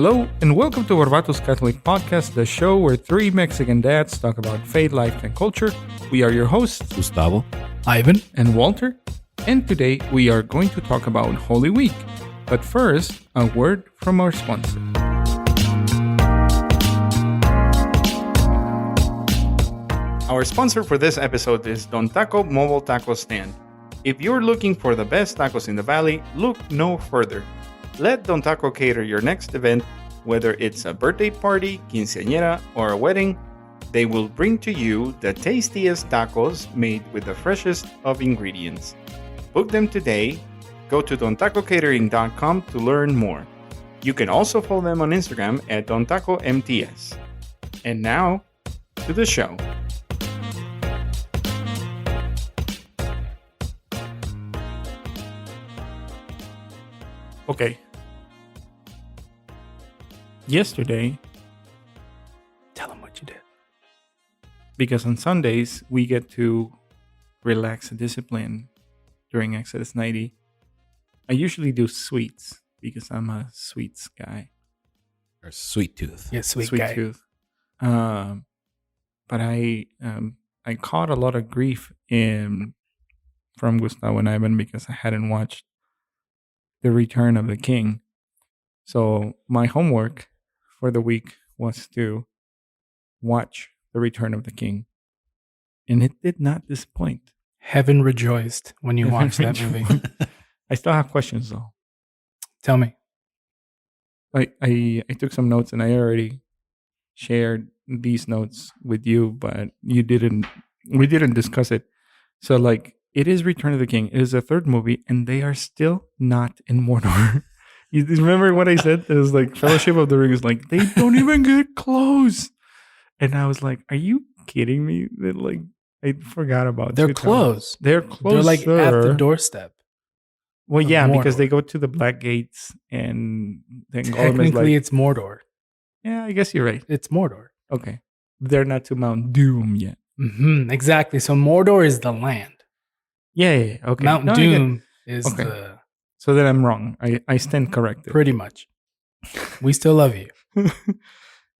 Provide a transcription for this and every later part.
Hello, and welcome to Barbatus Catholic Podcast, the show where three Mexican dads talk about faith, life, and culture. We are your hosts, Gustavo, Ivan, and Walter, and today we are going to talk about Holy Week. But first, a word from our sponsor. Our sponsor for this episode is Don Taco Mobile Taco Stand. If you're looking for the best tacos in the valley, look no further. Let Don Taco cater your next event, whether it's a birthday party, quinceañera, or a wedding. They will bring to you the tastiest tacos made with the freshest of ingredients. Book them today. Go to dontacocatering.com to learn more. You can also follow them on Instagram at dontacomts. And now, to the show. Okay. Yesterday, tell him what you did. because on Sundays we get to relax and discipline during Exodus 90. I usually do sweets because I'm a sweets guy. or Sweet Tooth. Yeah, sweet guy. Tooth. But I caught a lot of grief from Gustavo and Ivan because I hadn't watched The Return of the King. So my homework for the week was to watch The Return of the King. And it did not disappoint. Heaven rejoiced when you Heaven watched that movie. I still have questions though. Tell me. I took some notes and I already shared these notes with you, but we didn't discuss it. So it is Return of the King. It is the third movie and they are still not in Mordor. You remember what I said? It was like Fellowship of the Ring is like, they don't even get close. And I was like, are you kidding me? That I forgot about They're it. close. They're close. They're like at the doorstep. Well, of yeah, because Mordor. they go to the Black Gates and then Gollum is Technically, like, it's Mordor. yeah, I guess you're right. It's Mordor. Okay. They're not to Mount Doom yet. Exactly. So Mordor is the land. Yeah. Okay. Mount No, I get- Doom is Okay. the So then I'm wrong. I stand corrected. pretty much. We still love you.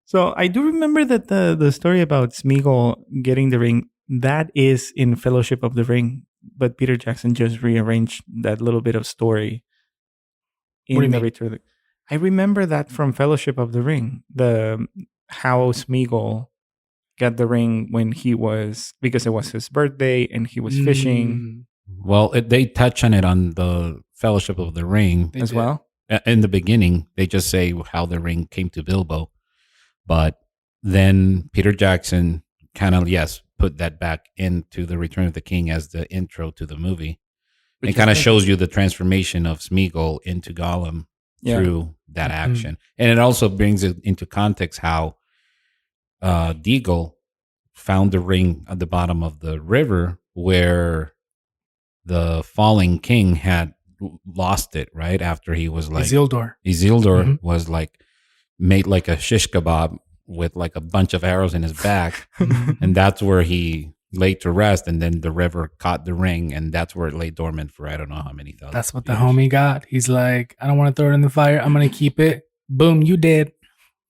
So I do remember that the story about Smeagol getting the ring, that is in Fellowship of the Ring, but Peter Jackson just rearranged that little bit of story in What do you the mean? Return of the. I remember that from Fellowship of the Ring, how Smeagol got the ring when he was, because it was his birthday and he was fishing Well, they touch on it on the Fellowship of the Ring. They as did. well. In the beginning, they just say how the ring came to Bilbo. But then Peter Jackson kind of, put that back into The Return of the King as the intro to the movie. Which It kind of is- shows you the transformation of Smeagol into Gollum Yeah. through that Mhm. action. And it also brings it into context how Deagle found the ring at the bottom of the river where the falling king had lost it, right? After he was like, Isildur. Isildur Mhm. was made like a shish kebab with like a bunch of arrows in his back. And that's where he laid to rest. And then the river caught the ring. And that's where it lay dormant for I don't know how many thousand. That's what the years. homie got. He's like, I don't want to throw it in the fire. I'm going to keep it. Boom, you did.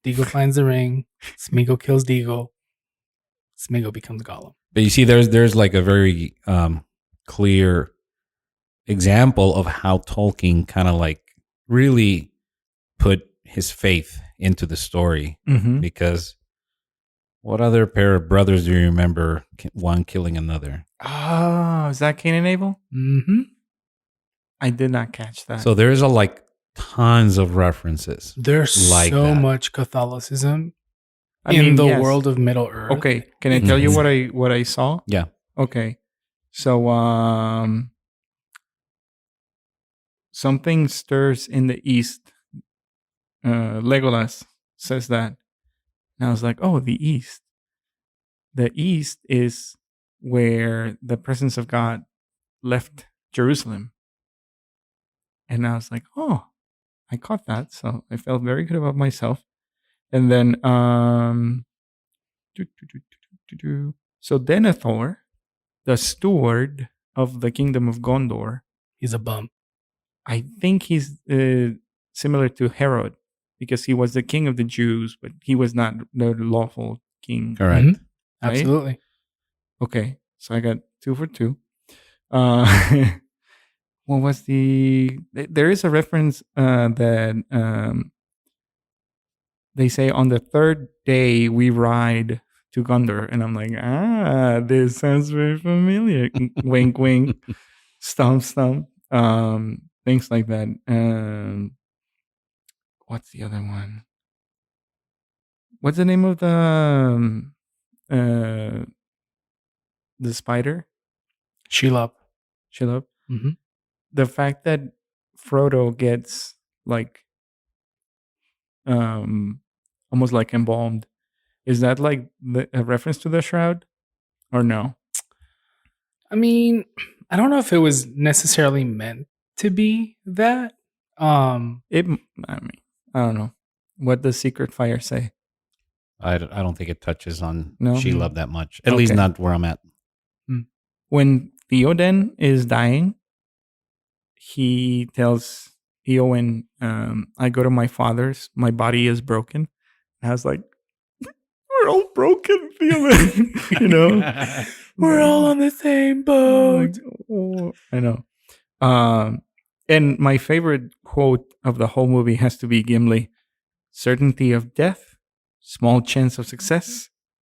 Deagle finds the ring. Smeagol kills Deagle. Smeagol becomes Gollum. But you see, there's like a very clear example of how Tolkien kind of like really put his faith into the story. Mhm. Because what other pair of brothers do you remember one killing another? Oh, is that Cain and Abel? Mm-hmm. I did not catch that. So there's tons of references. There's Like so that. much Catholicism I in mean, the yes. world of Middle Earth. Okay, can I tell you Mhm. what I saw? Yeah. Okay, so something stirs in the east. Legolas says that, and I was like, oh, the east. The east is where the presence of God left Jerusalem, and I was like, oh, I caught that, so I felt very good about myself. And then so Denethor, the steward of the kingdom of Gondor, He's a bum. I think he's similar to Herod because he was the king of the Jews, but he was not the lawful king. Correct. Mhm. Absolutely. Okay, so I got 2 for 2. Uh, what was there is a reference that they say on the third day we ride to Gondor, and I'm like, this sounds very familiar. Wink, wink, stomp, stomp. Things like that. What's the other one? What's the name of uh, the spider? Shelob. Shelob. Mhm. The fact that Frodo gets like almost like embalmed, is that like a reference to the shroud or no? I mean, I don't know if it was necessarily meant to be that. I mean, I don't know. What does Secret Fire say? I don't think it touches on No? Shelob that much. At least Okay. not where I'm at. When Theoden is dying, he tells Eowyn, I go to my father's, my body is broken. And I was like, we're all broken, Theoden. You know? We're all on the same boat. I know. And my favorite quote of the whole movie has to be Gimli. Certainty of death, small chance of success.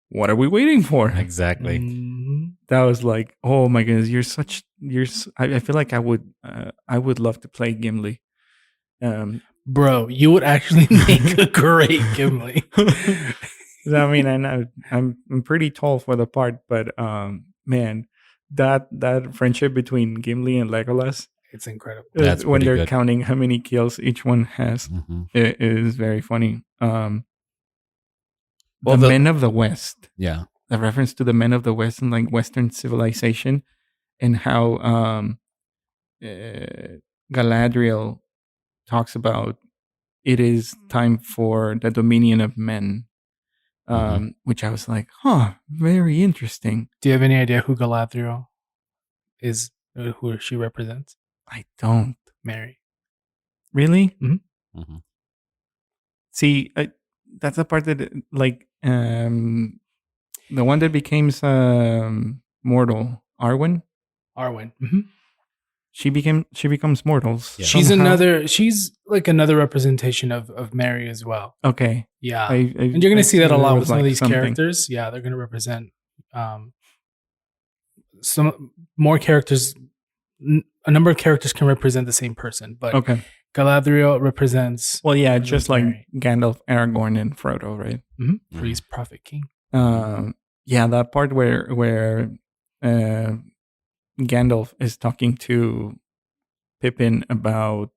What are we waiting for? Exactly. Mhm. That was like, oh my goodness, I feel like I would love to play Gimli. Bro, you would actually make a great Gimli. I mean, I'm pretty tall for the part, but man, that friendship between Gimli and Legolas, It's incredible. That's when pretty they're good. counting how many kills each one has, Mhm. it is very funny. Well, the the- Men of the West, Yeah. the reference to the Men of the West and like Western civilization, and how Galadriel talks about it is time for the dominion of men, which I was like, very interesting. Do you have any idea who Galadriel is, who she represents? I don't Mary. really Mhm. see. That's the part that like the one that becomes mortal, Arwen. Arwen. Mhm. She becomes mortals. Yeah. She's like another representation of Mary as well. Okay. Yeah. And you're going to see that a lot with some of these characters. Yeah, they're going to represent some more characters. A number of characters can represent the same person, but Okay. Galadriel represents. Well, yeah, just like Mary. Gandalf, Aragorn, and Frodo, right? Priest, prophet, king. Yeah, that part where Gandalf is talking to Pippin about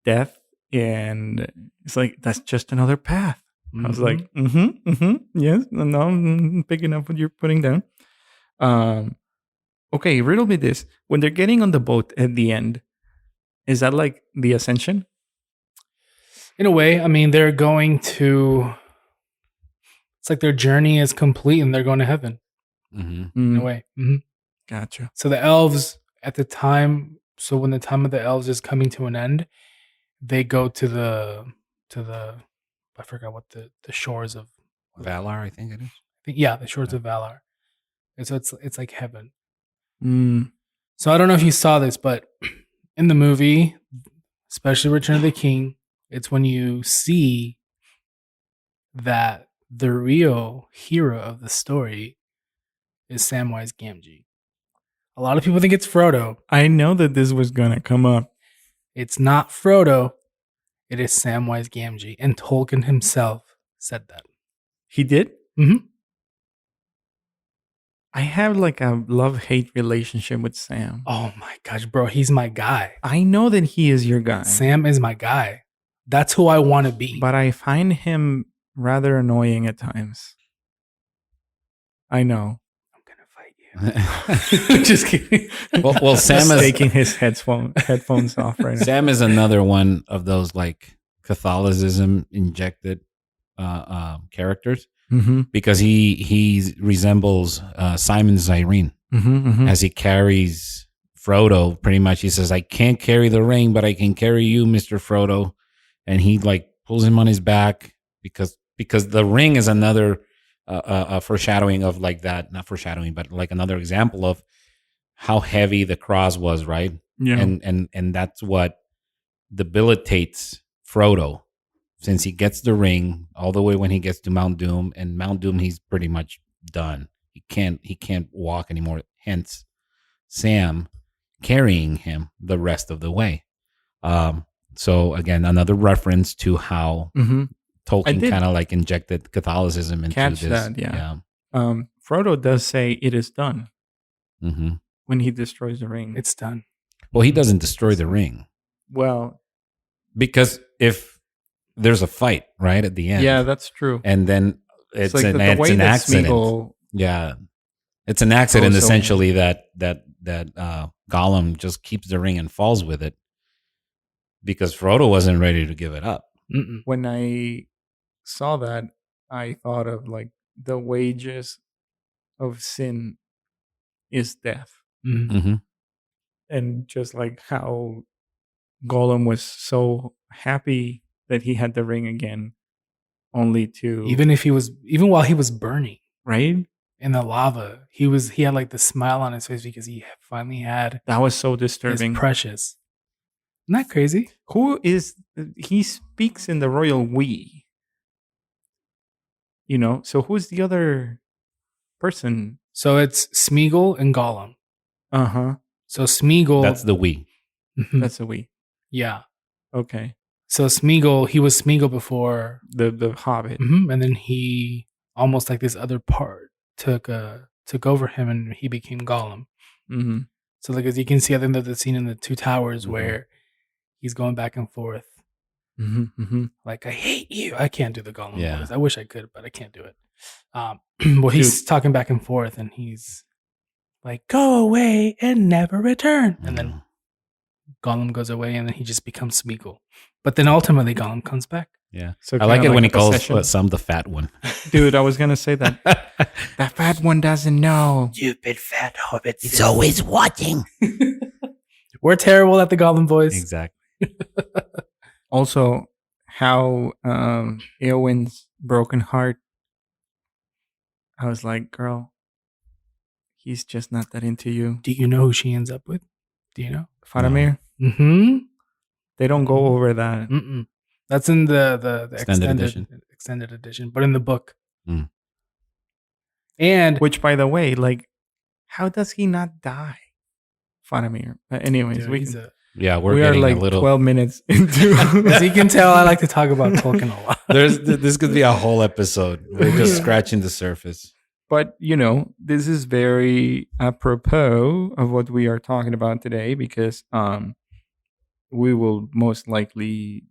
death, and it's like, that's just another path. I was like, yes, no, I'm picking up what you're putting down. Okay, riddle me this. When they're getting on the boat at the end, is that like the ascension? In a way, I mean, they're going to. It's like their journey is complete and they're going to heaven. In a way. Gotcha. So the elves at the time. So when the time of the elves is coming to an end, they go to the. I forgot what the shores of Valar, I think it is. Yeah, the shores of Valar. And so it's like heaven. Mm. So I don't know if you saw this, but in the movie, especially Return of the King, it's when you see that the real hero of the story is Samwise Gamgee. A lot of people think it's Frodo. I know that this was gonna come up. It's not Frodo. It is Samwise Gamgee, and Tolkien himself said that. He did? Mm-hmm. I have like a love-hate relationship with Sam. Oh my gosh, bro, he's my guy. I know that he is your guy. Sam is my guy. That's who I want to be. But I find him rather annoying at times. I know. I'm gonna fight you. Just kidding. Well, Sam is taking his headphones off right now. Sam is another one of those like Catholicism injected characters, because he resembles Simon Zyrene as he carries Frodo. Pretty much, he says, "I can't carry the ring, but I can carry you, Mr. Frodo," and he like pulls him on his back because the ring is another foreshadowing of like that, not foreshadowing, but like another example of how heavy the cross was, right? Yeah. And that's what debilitates Frodo, since he gets the ring all the way when he gets to Mount Doom, and Mount Doom he's pretty much done. He can't walk anymore. Hence, Sam carrying him the rest of the way. So again, another reference to how I Tolkien did kind of like injected Catholicism into catch this. that, yeah. Frodo does say it is done Mhm. when he destroys the ring. It's done. Well, he doesn't destroy the ring Well, because if there's a fight right at the end, yeah, that's true. and then it's like an, the it's way an that accident. Smeagol Yeah, it's an accident Also- essentially that Gollum just keeps the ring and falls with it because Frodo wasn't ready to give it up. Mm-mm. when I saw that, I thought of like the wages of sin is death. Mhm. Mm-hmm. And just like how Gollum was so happy that he had the ring again, only to Even while he was burning right? in the lava, he had like the smile on his face because he finally had That was so his disturbing. precious. Isn't that crazy? Who is he speaks in the royal we? So who's the other person? So it's Smeagol and Gollum. Uh-huh. So Smeagol, That's the we. Mhm. That's a we. Yeah. Okay. So Smeagol, he was Smeagol before, The Hobbit. and then he almost like this other part took over him, and he became Gollum. Mm-hmm. So like as you can see, I think that the scene in the Two Towers Mhm. where he's going back and forth, Mm-hmm. Mm-hmm. like I hate you. I can't do the Gollum Yeah. voice. I wish I could, but I can't do it. Well, he's talking back and forth, and he's like, "Go away and never return," and then Gollum goes away, and then he just becomes Smeagol. But then ultimately, Gollum comes back. Yeah. So I like kinda it when a he calls possession. Sam the fat one. Dude, I was gonna say that. That fat one doesn't know. Stupid fat hobbit. It's always watching. We're terrible at the Gollum voice. Exactly. Also, how Eowyn's broken heart. I was like, girl, he's just not that into you. Do you know who she ends up with? Do you know? Faramir, Mm-hmm. they don't go over that. Mm-mm. That's in the Extended extended edition, but in the book. Mm. And Which, by the way, like, how does he not die? Faramir. But anyways, dude, we he's can, Yeah, we are getting like a little. 12 minutes into. as you can tell, I like to talk about Tolkien a lot. This could be a whole episode. We're just scratching the surface. But, this is very apropos of what we are talking about today because we will most likely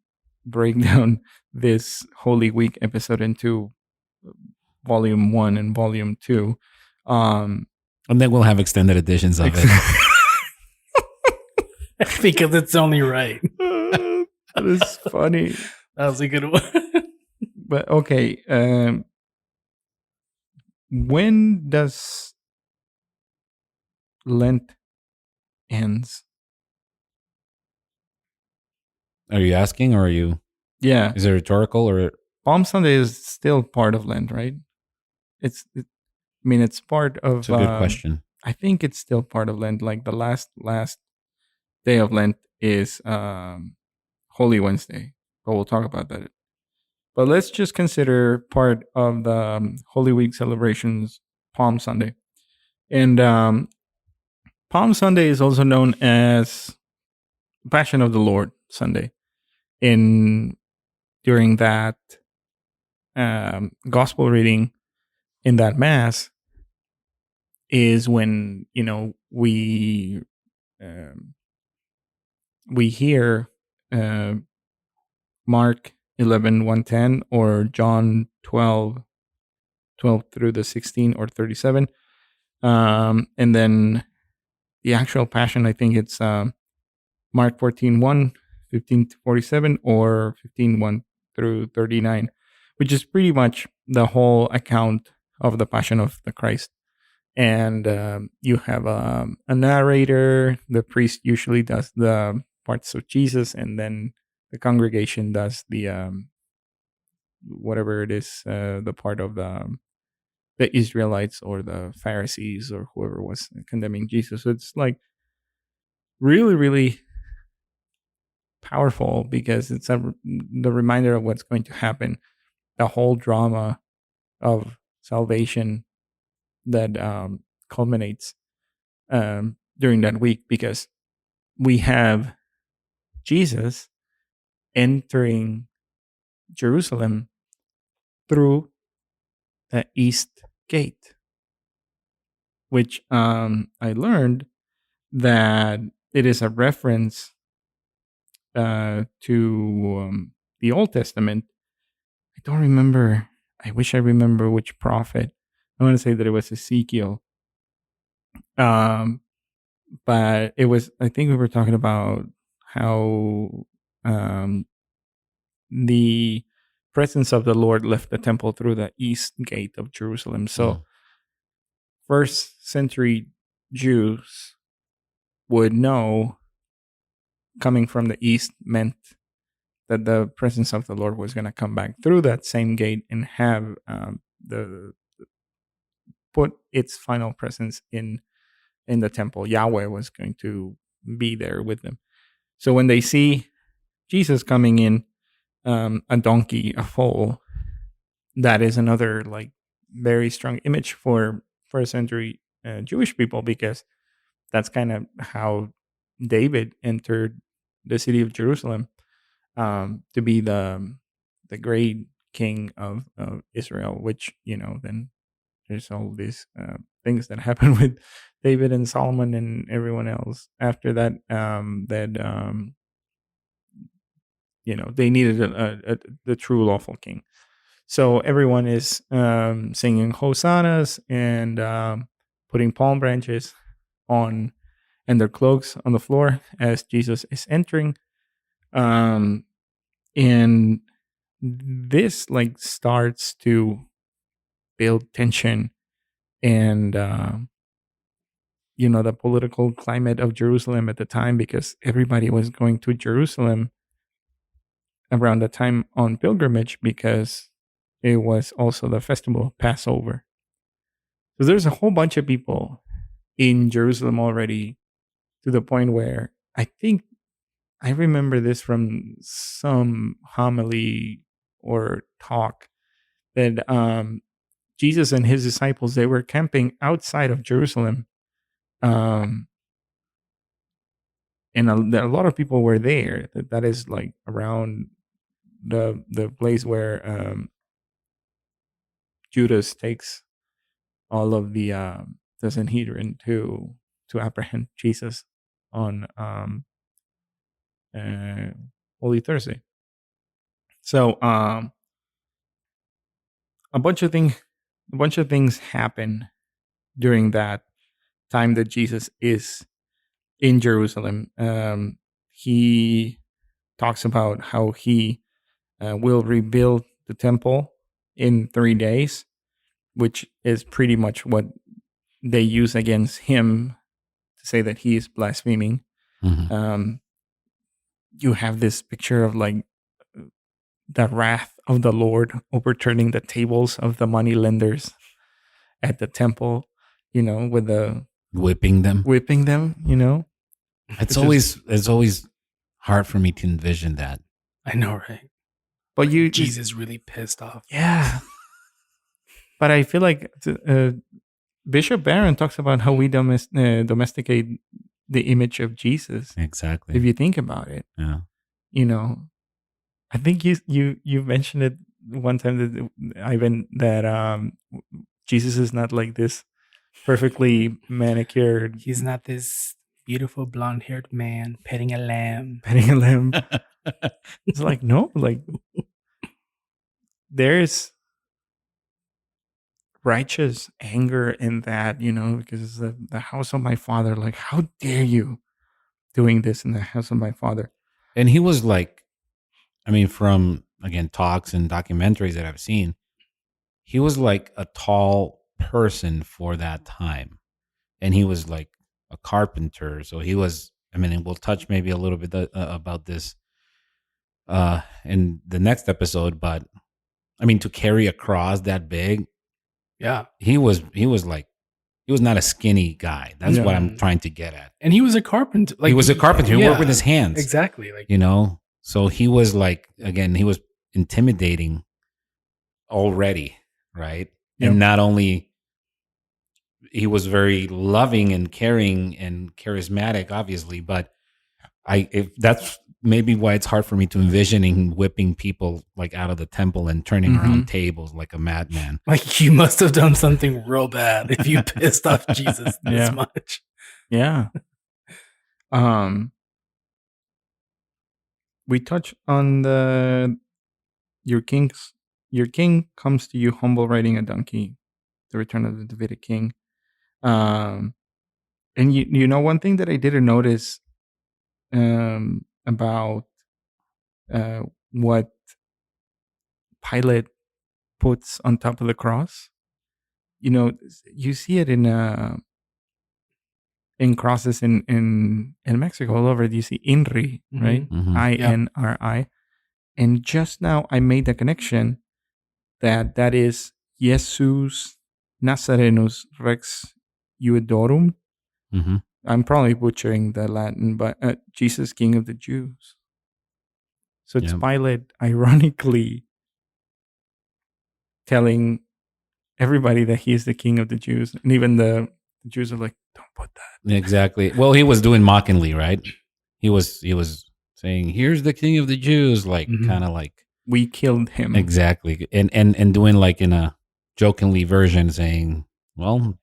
break down this Holy Week episode into volume 1 and volume 2. And then we'll have extended editions of it. Because it's only right. That is funny. That was a good one. But okay, when does Lent ends? Are you asking, or are you? Yeah, Is it rhetorical, or Palm Sunday is still part of Lent, right? It's part of. it's a good question? I think it's still part of Lent. Like the last day of Lent is Holy Wednesday, but we'll talk about that. But let's just consider part of the Holy Week celebrations Palm Sunday. And Palm Sunday is also known as Passion of the Lord Sunday. During that gospel reading in that mass is when we hear Mark 11:110 or John 12 through the 16 or 37, and then the actual Passion, I think it's Mark 14:1, 15 to 47, or 15:1 through 39, which is pretty much the whole account of the Passion of the Christ. And you have a narrator. The priest usually does the parts of Jesus, and then the congregation does the whatever it is, the part of the Israelites or the Pharisees or whoever was condemning Jesus. So it's like really, really powerful because it's the reminder of what's going to happen. The whole drama of salvation that culminates during that week, because we have Jesus entering Jerusalem through the east gate, which I learned that it is a reference to the Old Testament. I don't remember. I wish I remember which prophet. I want to say that it was Ezekiel. But it was, I think we were talking about how the presence of the Lord left the temple through the east gate of Jerusalem. So, first century Jews would know coming from the east meant that the presence of the Lord was going to come back through that same gate and have the put its final presence in the temple. Yahweh was going to be there with them. So when they see Jesus coming in, a donkey, a foal, that is another like very strong image for first century Jewish people, because that's kind of how David entered the city of Jerusalem, to be the great king of Israel. Which, then there's all these things that happen with David and Solomon and everyone else after that. They needed the true lawful king. So everyone is singing hosannas and putting palm branches on and their cloaks on the floor as Jesus is entering. And this like starts to build tension and the political climate of Jerusalem at the time, because everybody was going to Jerusalem around the time on pilgrimage, because it was also the festival of Passover. So there's a whole bunch of people in Jerusalem already, to the point where I think I remember this from some homily or talk that Jesus and his disciples, they were camping outside of Jerusalem. And a lot of people were there. That is like around the place where Judas takes all of the Sanhedrin to apprehend Jesus on Holy Thursday. So a bunch of things happen during that time that Jesus is in Jerusalem. He talks about how he will rebuild the temple in 3 days, which is pretty much what they use against him to say that he is blaspheming. Mm-hmm. You have this picture of like the wrath of the Lord overturning the tables of the money lenders at the temple, with the whipping them. It's always hard for me to envision that. I know, right? But Jesus really pissed off. Yeah. But I feel like Bishop Barron talks about how we domesticate the image of Jesus. Exactly. If you think about it. Yeah. I think you mentioned it one time, that Ivan, that Jesus is not like this perfectly manicured. He's not this beautiful blonde-haired man petting a lamb. It's like, no, like there's righteous anger in that, because it's the house of my father. Like, how dare you doing this in the house of my father? And he was like, from again talks and documentaries that I've seen, he was like a tall person for that time, and he was like a carpenter. So he was. And we'll touch maybe a little bit about this in the next episode, but to carry a cross that big, Yeah. he was not a skinny guy. That's what I'm Yeah. trying to get at. And he was a carpenter. He was a carpenter. He worked with his hands. Exactly. Like, So he was like, again, he was intimidating already, right? Yep. And not only he was very loving and caring and charismatic, obviously, but that's maybe why it's hard for me to envision him whipping people like out of the temple and turning around tables like a madman. like you must have done something real bad if you pissed off Jesus this much. Yeah. We touch on your king comes to you humble riding a donkey, the return of the Davidic king. And you know one thing that I didn't notice about what Pilate puts on top of the cross. You see it in crosses in Mexico all over. You see INRI, right? Mhm. INRI. And just now I made the connection that is Jesus Nazarenus Rex Iudeorum. Mhm. I'm probably butchering the Latin, but Jesus, King of the Jews. So it's Yeah. Pilate ironically telling everybody that he is the King of the Jews. And even the Jews are like, don't put that. Exactly. Well, he was doing mockingly, right? He was saying, "Here's the King of the Jews," like kind of like We killed him. exactly, and doing like in a jokingly version, saying, "Well,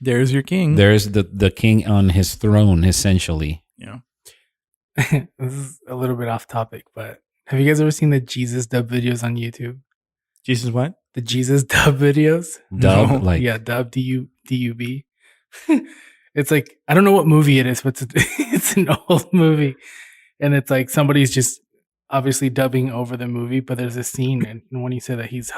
There's your king. there's the king on his throne, essentially." Yeah. This is a little bit off topic, but have you guys ever seen the Jesus dub videos on YouTube? Jesus what? The Jesus dub videos? Dub, No. like Yeah, dub D-U-B. It's like, I don't know what movie it is, but it's an old movie. And it's like somebody's just obviously dubbing over the movie, but there's a scene and when he said that he's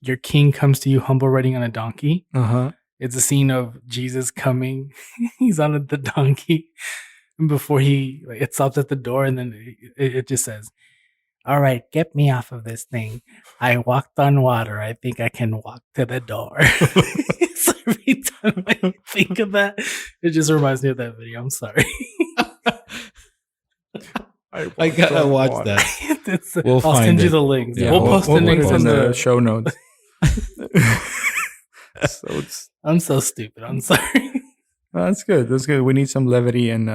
your king comes to you humble riding on a donkey. Uh-huh. It's a scene of Jesus coming. He's on the donkey. And before it stops at the door and then it just says, "All right, get me off of this thing. I walked on water. I think I can walk to the door." So every time I think of that, it just reminds me of that video. I'm sorry. I gotta watch that. We'll I'll find send you it. the links. Yeah, we'll post the put links it in the show notes. So it's I'm so stupid. I'm sorry. that's good. That's good. We need some levity and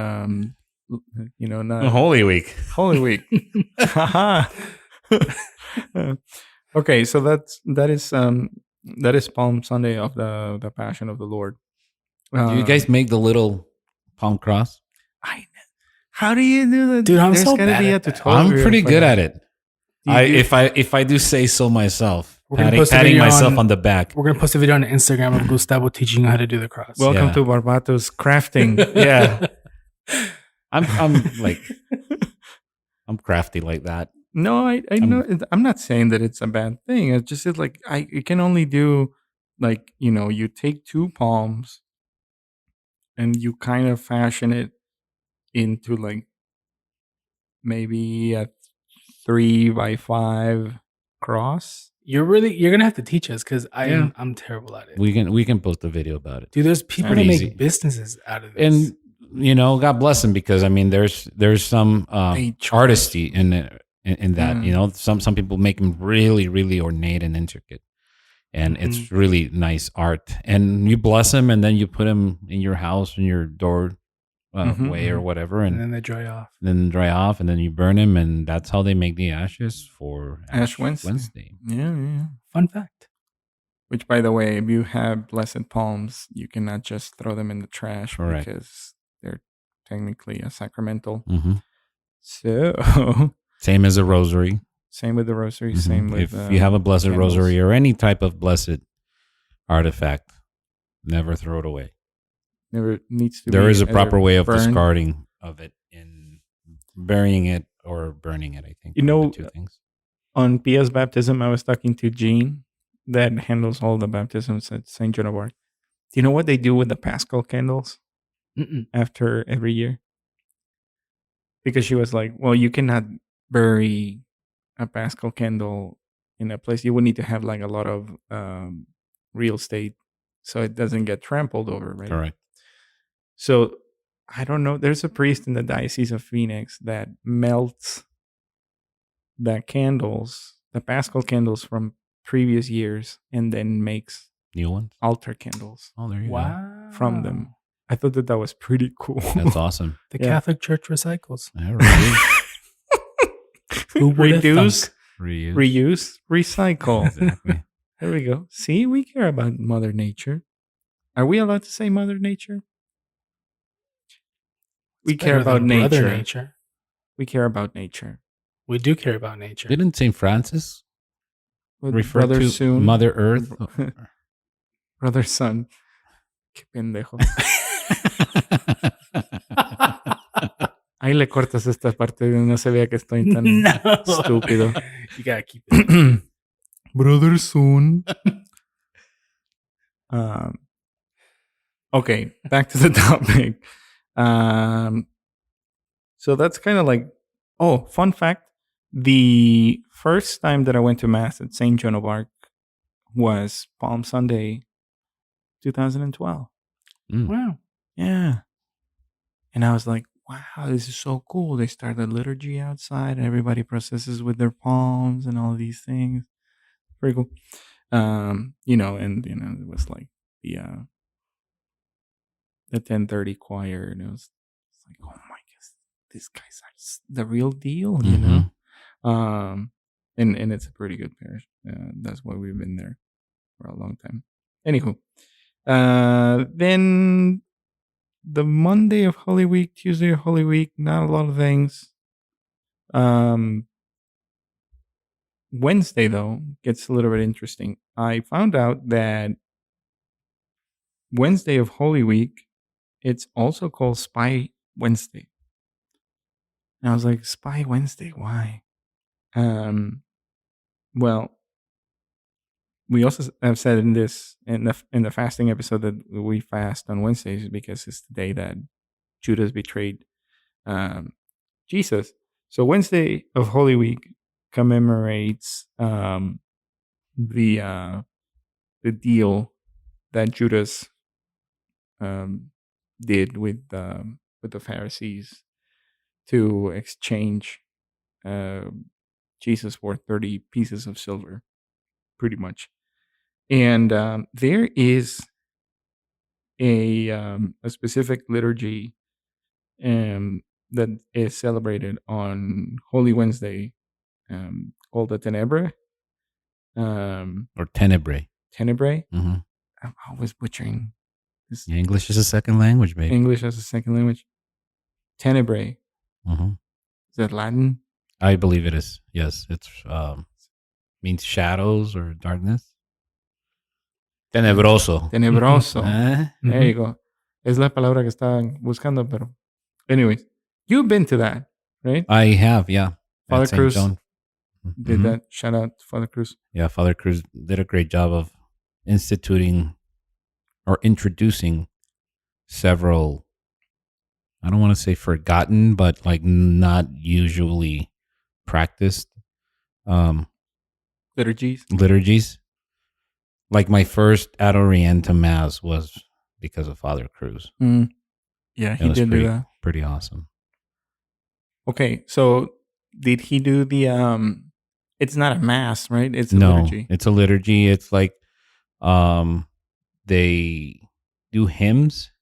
not Holy Week. Holy Week. Haha. Okay, so that is Palm Sunday of the Passion of the Lord. Do you guys make the little palm cross? How do you do that, Dude? I'm There's so gotta bad be a at that. tutorial. I'm pretty for good that. at it. Do you do- If I do say so myself, We're gonna post a patting video myself on- on the back. We're gonna post a video on Instagram of Gustavo teaching you how to do the cross. Welcome Yeah. to Barbatus crafting. Yeah. I'm like I'm crafty like that. No, I know. I'm not saying that it's a bad thing. It's just like you can only do like you take two palms and you kind of fashion it into like maybe a 3x5 cross. You're gonna have to teach us because I'm terrible at it. We can post a video about it. Dude, there's people Pretty that easy. make businesses out of this. And God bless them because I mean there's some They charge. artistry in that. Some people make them really really ornate and intricate, and it's really nice art. And you bless them, and then you put them in your house, in your door way or whatever, and and then they dry off. then dry off, and then you burn them, and that's how they make the ashes for Ash Wednesday. Yeah. Fun fact. Which, by the way, if you have blessed palms, you cannot just throw them in the trash Correct. because they're technically a sacramental. Mhm. So, Same as a rosary. same with the rosary. Mhm. Same with if you have a blessed candles. rosary or any type of blessed artifact, never throw it away. Never needs to. There be is a either proper way of burned- discarding of it in burying it or burning it. I think You are know, the two things. On Pia's baptism, I was talking to Jean, that handles all the baptisms at St. Joan of Arc. Do you know what they do with the Paschal candles Mm-mm. after every year? Because she was like, "Well, you cannot bury a Pascal candle in a place, you would need to have like a lot of real estate so it doesn't get trampled over, right? Correct. So I don't know. There's a priest in the Diocese of Phoenix that melts the candles, the Pascal candles from previous years, and then makes New ones? altar candles Oh, there you go. Wow. from them. I thought that was pretty cool. That's awesome. The Yeah. Catholic Church recycles. All right. Who would have Reduce, Reuse. reuse, recycle. Exactly. There we go. See, we care about Mother Nature. Are we allowed to say Mother Nature? We It's care better about than Brother nature. nature. We care about nature. We do care about nature. Didn't St. Francis With refer Brother to Soon, Mother Earth? Brother Sun. Qué pendejo. Ahí le cortas esta parte, no se vea que estoy tan No. estúpido. You gotta keep it. Brother Soon. Okay, back to the topic. So that's kind of like, oh, fun fact. The first time that I went to Mass at St. Joan of Arc was Palm Sunday, 2012. Wow. Yeah. And I was like, wow, this is so cool. They start the liturgy outside. Everybody processes with their palms and all these things. Very cool. It was like the 10:30 choir, and it's like, oh my gosh, these guys are the real deal, you know. And it's a pretty good parish. That's why we've been there for a long time. Anywho, then the Monday of Holy Week, Tuesday of Holy Week, not a lot of things. Wednesday, though, gets a little bit interesting. I found out that Wednesday of Holy Week, it's also called Spy Wednesday. And I was like, Spy Wednesday, why? Well, we also have said in the fasting episode that we fast on Wednesdays because it's the day that Judas betrayed Jesus. So Wednesday of Holy Week commemorates the deal that Judas did with the Pharisees to exchange Jesus for 30 pieces of silver, pretty much. And there is a specific liturgy that is celebrated on Holy Wednesday called the Tenebrae. Or Tenebrae. Tenebrae. Mm-hmm. I'm always butchering this. English is a second language, baby. English as a second language. Tenebrae. Mm-hmm. Is that Latin? I believe it is. Yes, it's means shadows or darkness. Tenebroso. Tenebroso. Eh? There you go. Es la palabra que estaban buscando, pero. Anyways, you've been to that, right? I have, yeah. Father At St. Cruz John. did Mhm. that. Shout out to Father Cruz. Yeah, Father Cruz did a great job of instituting or introducing several, I don't want to say forgotten, but like not usually practiced liturgies. Like my first Ad Orientem Mass was because of Father Cruz. Yeah, It he was did do that. pretty awesome. Okay, so did he do the it's not a mass, right? It's a No, liturgy. it's a liturgy. It's like they do hymns.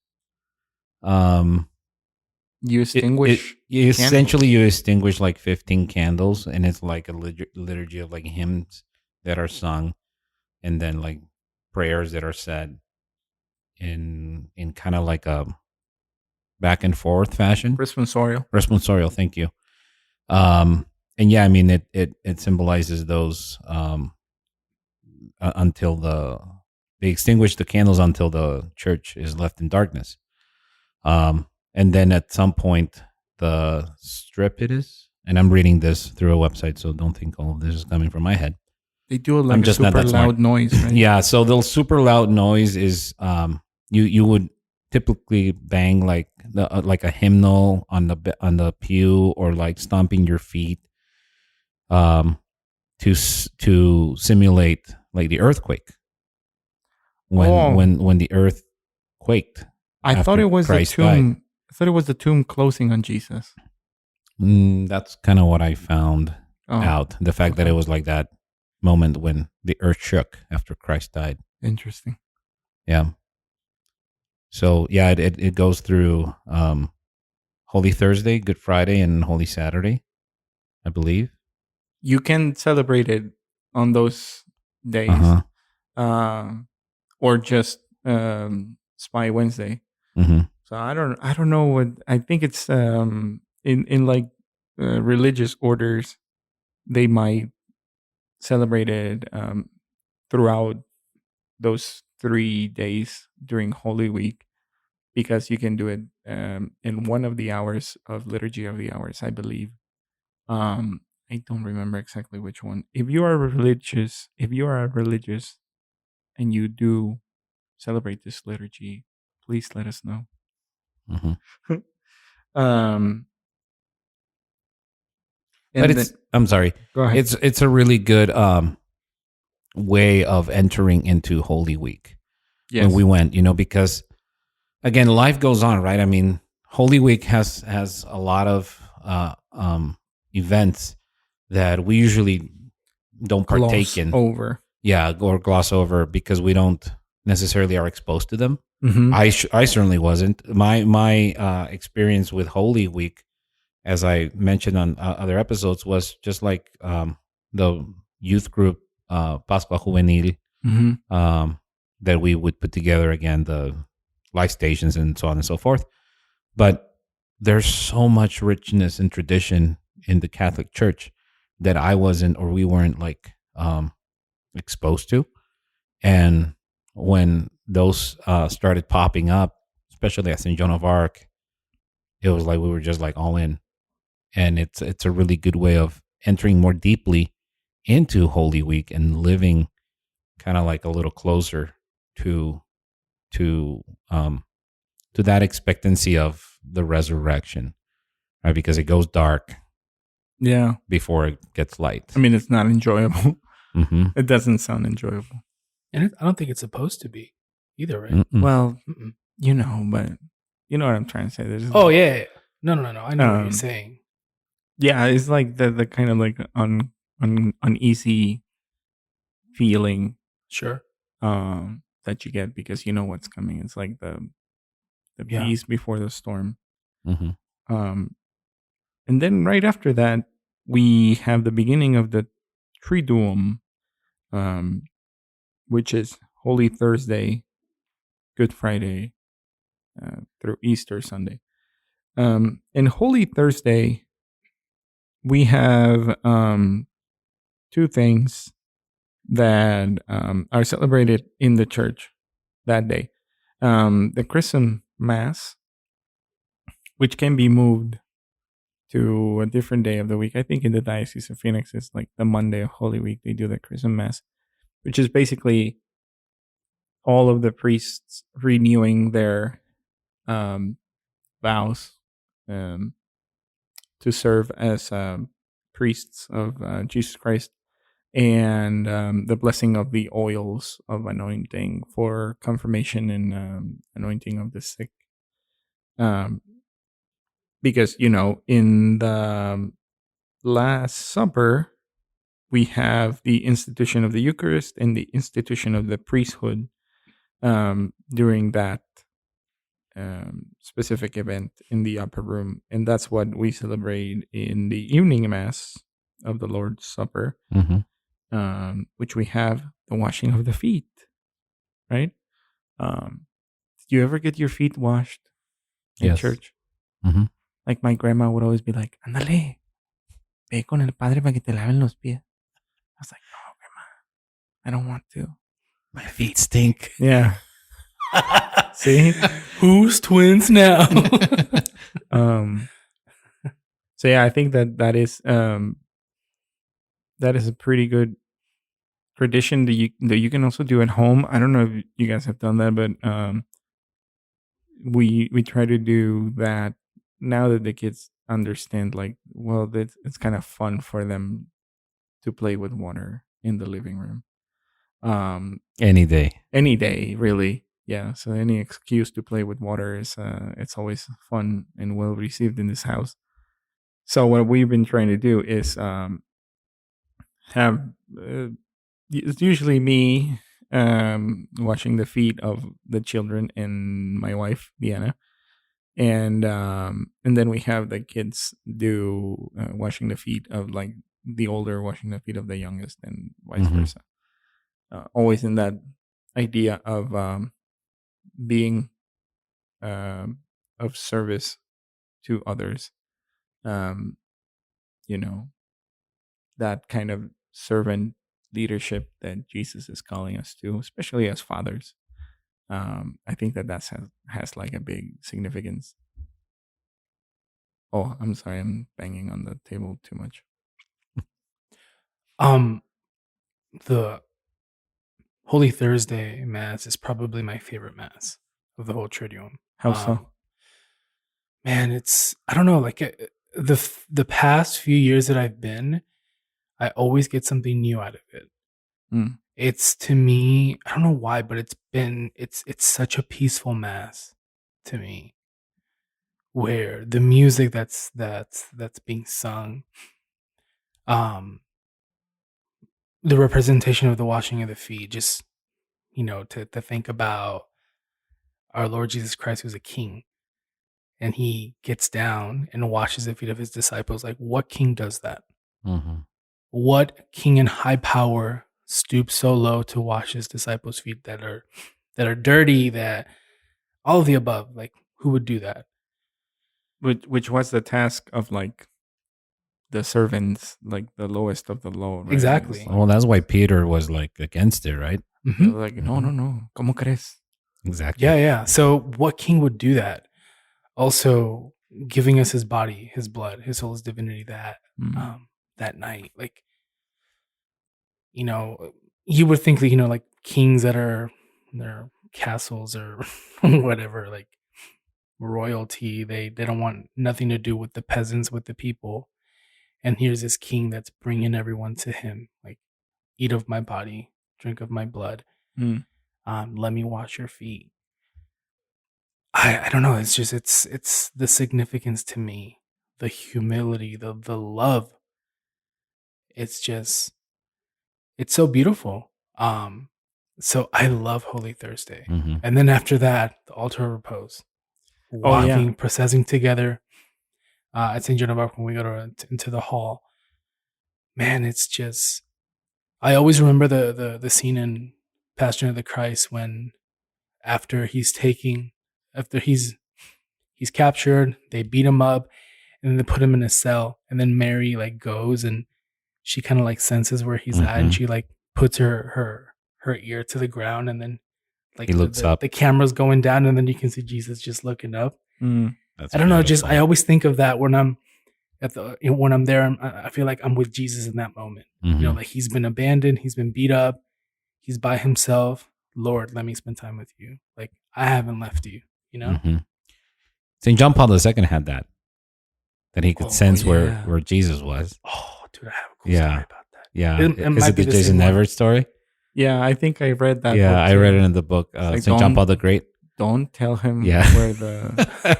You extinguish Essentially you extinguish like 15 candles, and it's like a liturgy of like hymns that are sung, and then like prayers that are said in kind of like a back and forth fashion. Responsorial, thank you. And yeah, I mean it symbolizes those until they extinguish the candles until the church is left in darkness. And then at some point, the Strepitus, and I'm reading this through a website, so don't think all of this is coming from my head. They do I'm like a just not super that smart. loud noise, right? Yeah, so the super loud noise is you would typically bang like a hymnal on the pew, or like stomping your feet. to simulate like the earthquake when the earth quaked. I thought after it was Christ the tomb. I thought it was the tomb closing on Jesus. That's kind of what I found Oh, out. The fact that okay. it was like that moment when the earth shook after Christ died. Interesting. Yeah. So yeah, it goes through Holy Thursday, Good Friday, and Holy Saturday, I believe. You can celebrate it on those days, or just Spy Wednesday. Mm-hmm. So I don't know what I think it's in like religious orders they might celebrate it throughout those 3 days during Holy Week, because you can do it in one of the hours of Liturgy of the Hours, I believe. I don't remember exactly which one. If you are religious, and you do celebrate this liturgy, please let us know. Mm-hmm. um, But and then I'm sorry. go ahead. It's a really good way of entering into Holy Week Yes. when we went, because again, life goes on, right? I mean, Holy Week has a lot of events that we usually don't partake Gloss in. over. Yeah, or gloss over because we don't necessarily are exposed to them. Mm-hmm. I certainly wasn't. My experience with Holy Week, as I mentioned on other episodes, was just like the youth group Pascua Juvenil Mm-hmm. that we would put together, again, the life stations and so on and so forth. But there's so much richness and tradition in the Catholic Church that I wasn't, or we weren't like exposed to. And when those started popping up, especially at St. Joan of Arc, it was like we were just like all in. And it's a really good way of entering more deeply into Holy Week and living kind of like a little closer to to um to that expectancy of the resurrection, right? Because it goes dark Yeah. before it gets light. I mean, it's not enjoyable. Mm-hmm. It doesn't sound enjoyable. And I don't think it's supposed to be either, right? Mm-mm. Well, Mm-mm. but you know what I'm trying to say. There's Oh yeah. No. I know what you're Um, saying. yeah, it's like the kind of like uneasy feeling Sure. that you get because you know what's coming. It's like the Yeah. peace before the storm. Mm-hmm. And then right after that, we have the beginning of the Triduum, which is Holy Thursday, Good Friday, through Easter Sunday. In Holy Thursday, we have two things that are celebrated in the church that day. The Chrism Mass, which can be moved to a different day of the week. I think in the Diocese of Phoenix, it's like the Monday of Holy Week, they do the Chrism Mass, which is basically all of the priests renewing their vows to serve as priests of Jesus Christ, and the blessing of the oils of anointing for confirmation and anointing of the sick. Because, in the Last Supper, we have the institution of the Eucharist and the institution of the priesthood during that specific event in the upper room. And that's what we celebrate in the evening Mass of the Lord's Supper, which we have the washing of the feet, right? Did you ever get your feet washed in Yes. church? Mm-hmm. Like my grandma would always be like, "Ándale, ve con el padre para que te laven los pies." I was like, "No, grandma, I don't want to. My feet stink. Yeah. See? Who's twins now? So yeah, I think that is a pretty good tradition that you can also do at home. I don't know if you guys have done that, but we try to do that now that the kids understand, like, well, it's kind of fun for them to play with water in the living room. Any day. Any day, really. Yeah. So any excuse to play with water is it's always fun and well received in this house. So what we've been trying to do is have it's usually me washing the feet of the children and my wife Diana, and then we have the kids do washing the feet of like the older washing the feet of the youngest and vice versa. Always in that idea of being of service to others. You know, that kind of servant leadership that Jesus is calling us to, especially as fathers. I think that has like a big significance. Oh, I'm sorry, I'm banging on the table too much. The Holy Thursday Mass is probably my favorite Mass of the whole Triduum. How so? Man, I don't know, like the past few years that I've been, I always get something new out of it. It's, to me, I don't know why, but it's such a peaceful Mass to me, where the music that's being sung, the representation of the washing of the feet, just, to think about our Lord Jesus Christ, who's a king, and he gets down and washes the feet of his disciples. Like, what king does that? What king in high power stoops so low to wash his disciples' feet that are dirty, that all of the above? Like, who would do that? Which was the task of like the servants, like the lowest of the low, right? Exactly. Well, that's why Peter was like against it, right? Like, no, ¿Cómo crees? Exactly. Yeah. So what king would do that? Also giving us his body, his blood, his soul, his divinity that night. Like, you would think that, like kings that are their castles or whatever, like royalty, they don't want nothing to do with the peasants, with the people. And here's this king that's bringing everyone to him, like, eat of my body, drink of my blood. Let me wash your feet. I don't know. It's just, it's the significance to me, the humility, the love. It's just, it's so beautiful. So I love Holy Thursday. And then after that, the altar of repose, walking, processing together at St. John of Arc when we go into the hall. Man, it's just, I always remember the scene in Passion of the Christ when after he's captured, they beat him up, and then they put him in a cell, and then Mary like goes and she kind of like senses where he's at, and she like puts her ear to the ground, and then like he looks up. The camera's going down, and then you can see Jesus just looking up. That's I don't know, beautiful. just I always think of that when I'm when I'm there. I feel like I'm with Jesus in that moment. Like he's been abandoned, he's been beat up, he's by himself. Lord, let me spend time with you. Like, I haven't left you. St. John Paul II had that he could sense where Jesus was. Oh, dude, I have a cool story about that. Yeah. Is it the Jason Everett story? Yeah, I think I read that. Yeah, book I read it in the book. like, St. John Paul the Great. Don't tell him where the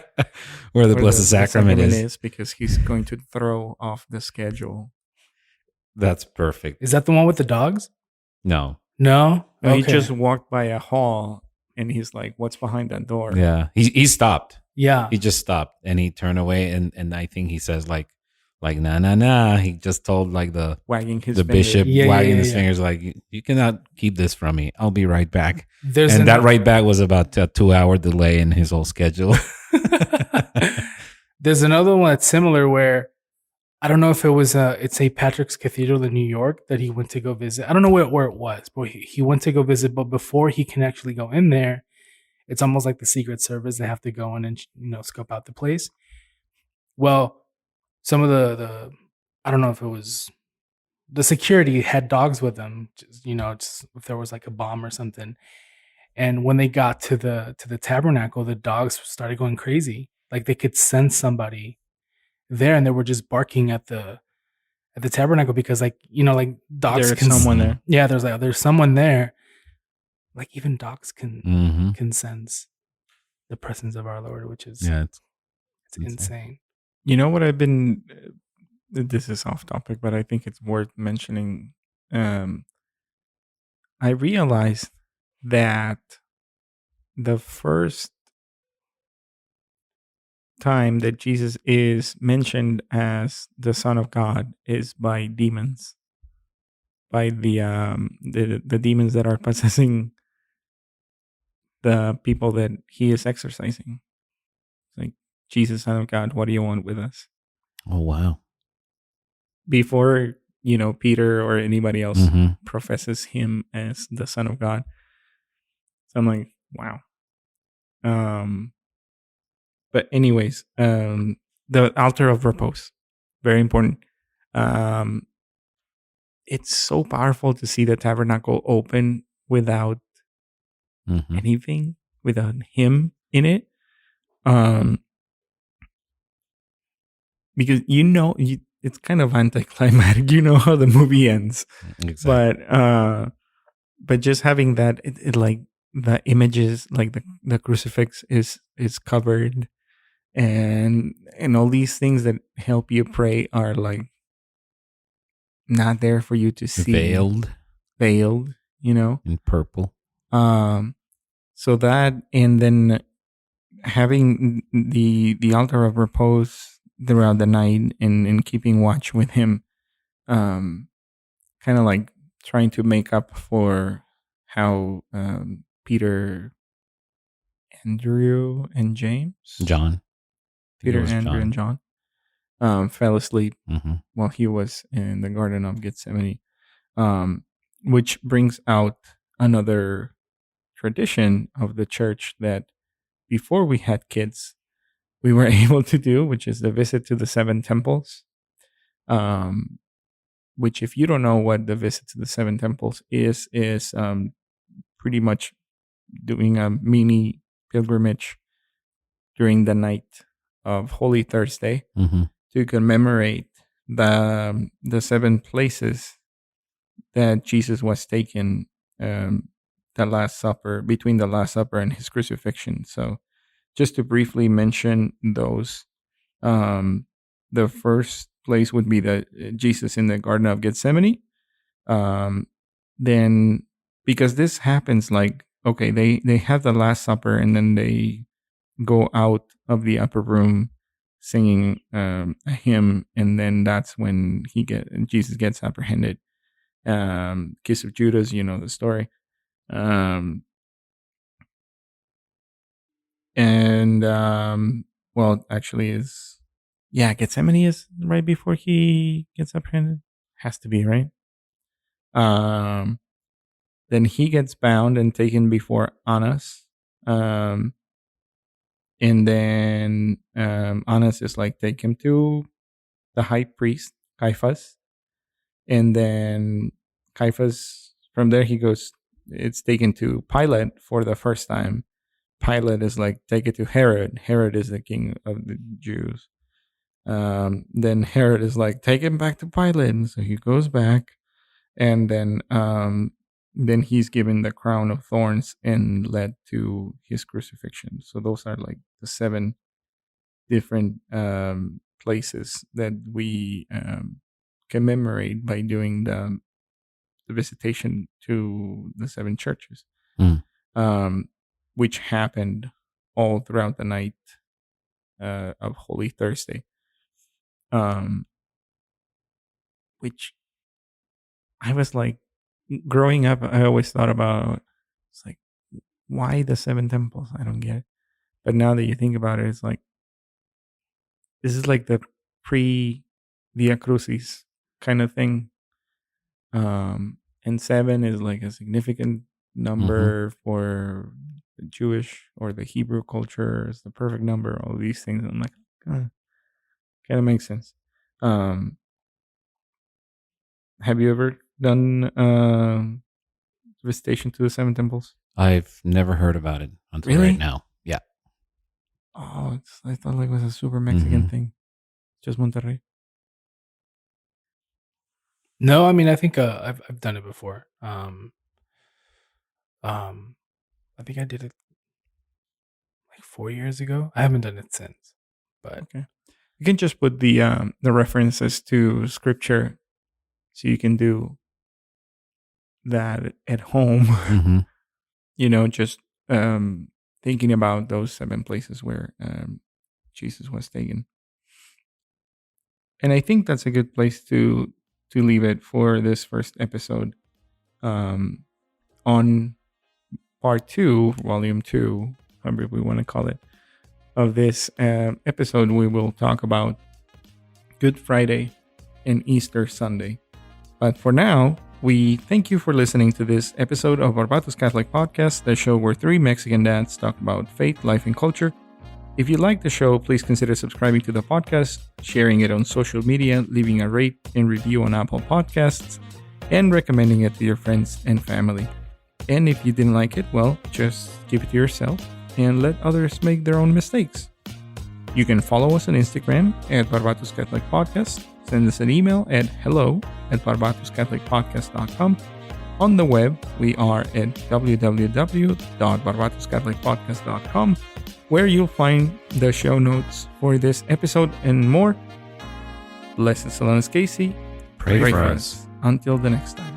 where the Blessed Sacrament is, because he's going to throw off the schedule. That's perfect. Is that the one with the dogs? No. Okay. He just walked by a hall and he's like, "What's behind that door?" Yeah, he stopped. Yeah, he just stopped and he turned away, and I think he says like nah. He just told like the bishop wagging his fingers like, you cannot keep this from me. I'll be right back. That right back was about a 2-hour delay in his whole schedule. There's another one that's similar where I don't know if it was it's St. Patrick's Cathedral in New York that he went to go visit. I don't know where it was, but he went to go visit. But before he can actually go in there, it's almost like the Secret Service. They have to go in and scope out the place. Well, some of the I don't know if it was the security had dogs with them, just if there was like a bomb or something. And when they got to the tabernacle, the dogs started going crazy. Like they could sense somebody there, and they were just barking at the at the tabernacle because, like, like dogs There's can. someone there. Yeah, there's someone there. Like even dogs Mm-hmm. can sense the presence of our Lord, which is Yeah, it's insane. You know what I've been? This is off topic, but I think it's worth mentioning. I realized that the first time that Jesus is mentioned as the Son of God is by demons, by the demons that are possessing the people that he is exorcising. It's like, Jesus, Son of God, what do you want with us? Oh wow. Before Peter or anybody else Mm-hmm. professes him as the Son of God. So I'm like, wow. But anyways, the altar of repose, very important. Um, it's so powerful to see the tabernacle open without Mm-hmm. anything, without him in it. Because it's kind of anticlimactic. You know how the movie ends, Exactly. but just having that, it like the images, like the crucifix is covered, and all these things that help you pray are like not there for you to see, veiled, in purple. So that, and then having the altar of repose throughout the night, and keeping watch with him, kind of like trying to make up for how Peter, Andrew, and James, John. I think it Peter, was Andrew, and John, fell asleep Mm-hmm. while he was in the Garden of Gethsemane, which brings out another tradition of the church that before we had kids, we were able to do, which is the visit to the seven temples. Which, if you don't know what the visit to the seven temples is pretty much doing a mini pilgrimage during the night of Holy Thursday Mm-hmm. to commemorate the seven places that Jesus was taken, the Last Supper, between the Last Supper and his crucifixion. So, just to briefly mention those, the first place would be the Jesus in the Garden of Gethsemane. Then, because this happens, like, okay, they have the Last Supper, and then they go out of the upper room singing a hymn, and then that's when Jesus gets apprehended. Kiss of Judas, you know the story. Well, actually, Gethsemane is right before he gets apprehended. Has to be, right? Then he gets bound and taken before Annas. And then Annas is like, take him to the high priest, Caiaphas. And then Caiaphas, from there he goes, it's taken to Pilate for the first time. Pilate is like, take it to Herod. Herod is the king of the Jews. Then Herod is like, take him back to Pilate. And so he goes back, and then he's given the crown of thorns and led to his crucifixion. So those are like the seven different places that we commemorate by doing the visitation to the seven churches, which happened all throughout the night of Holy Thursday. Which I was like, growing up, I always thought about, it's like, why the seven temples? I don't get it. But now that you think about it, it's like, this is like the pre Via Crucis kind of thing. And seven is like a significant number for the Jewish or the Hebrew culture. It's the perfect number. All these things. I'm like, kind of makes sense. Have you ever done visitation to the seven temples? I've never heard about it until Really? right now. Yeah. Oh, I thought like it was a super Mexican thing. Just Monterrey. No, I mean, I think I've done it before. I think I did it like 4 years ago. I haven't done it since, but Okay. You can just put the references to scripture, so you can do that at home. Mm-hmm. Just thinking about those 7 places where Jesus was taken. And I think that's a good place to leave it for this first episode. On part 2, volume 2, however we want to call it, of this episode, we will talk about Good Friday and Easter Sunday. But for now, we thank you for listening to this episode of Barbatus Catholic Podcast, the show where 3 Mexican dads talk about faith, life, and culture. If you like the show, please consider subscribing to the podcast, sharing it on social media, leaving a rate and review on Apple Podcasts, and recommending it to your friends and family. And if you didn't like it, well, just keep it to yourself and let others make their own mistakes. You can follow us on Instagram at Barbatus Catholic Podcast. Send us an email at hello@barbatuscatholicpodcast.com. On the web, we are at www.barbatuscatholicpodcast.com, where you'll find the show notes for this episode and more. Blessed Solanus Casey. Pray for us. Until the next time.